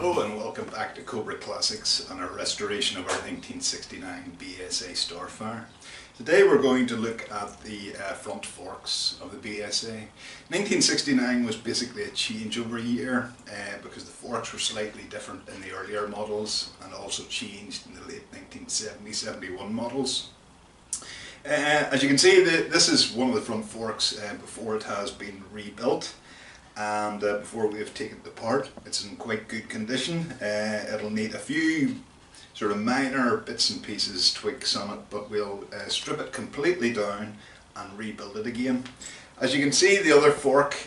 Hello and welcome back to Cobra Classics and our restoration of our 1969 BSA Starfire. Today we're going to look at the front forks of the BSA. 1969 was basically a changeover year because the forks were slightly different in the earlier models and also changed in the late 1970-71 models. As you can see, this is one of the front forks before it has been rebuilt. And before we have taken it apart, it's in quite good condition. It'll need a few sort of minor bits and pieces, tweaks on it, but we'll strip it completely down and rebuild it again. As you can see, the other fork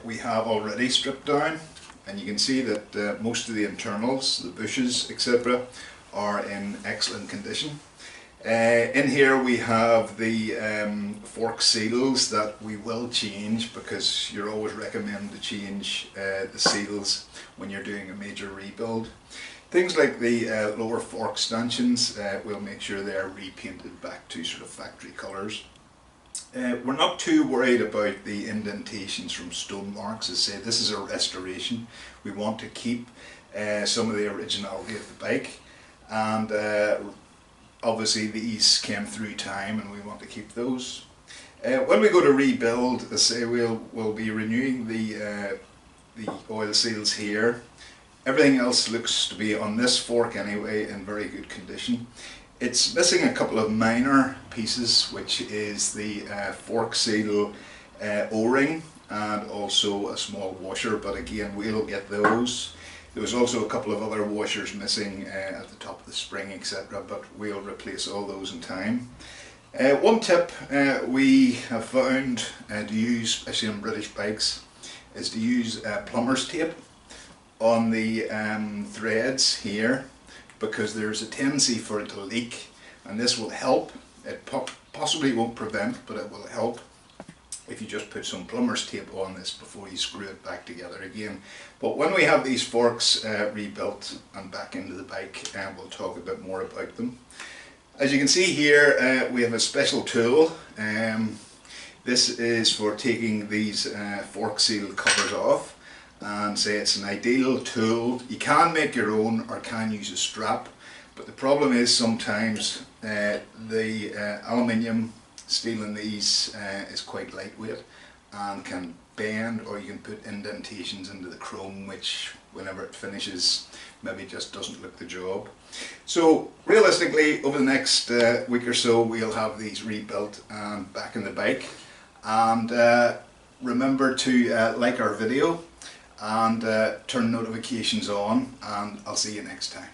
we have already stripped down, and you can see that most of the internals, the bushes, etc., are in excellent condition. In here we have the fork seals that we will change, because you're always recommended to change the seals when you're doing a major rebuild. Things like the lower fork stanchions, we'll make sure they're repainted back to sort of factory colours. We're not too worried about the indentations from stone marks. As I say, this is a restoration. We want to keep some of the originality of the bike, and obviously these came through time and we want to keep those. When we go to rebuild, as I say, we'll be renewing the oil seals here. Everything else looks to be, on this fork anyway, in very good condition. It's missing a couple of minor pieces, which is the fork seal O-ring and also a small washer, but again we'll get those. There was also a couple of other washers missing at the top of the spring, etc., but we'll replace all those in time. One tip we have found to use, especially on British bikes, is to use plumber's tape on the threads here, because there's a tendency for it to leak, and this will help. It possibly won't prevent, but it will help if you just put some plumber's tape on this before you screw it back together again. But when we have these forks rebuilt and back into the bike, we'll talk a bit more about them. As you can see here, we have a special tool. This is for taking these fork seal covers off, and say it's an ideal tool. You can make your own or can use a strap, but the problem is sometimes the aluminium steel in these is quite lightweight and can bend, or you can put indentations into the chrome, which whenever it finishes maybe just doesn't look the job. So realistically, over the next week or so we'll have these rebuilt and back in the bike. And remember to like our video and turn notifications on, and I'll see you next time.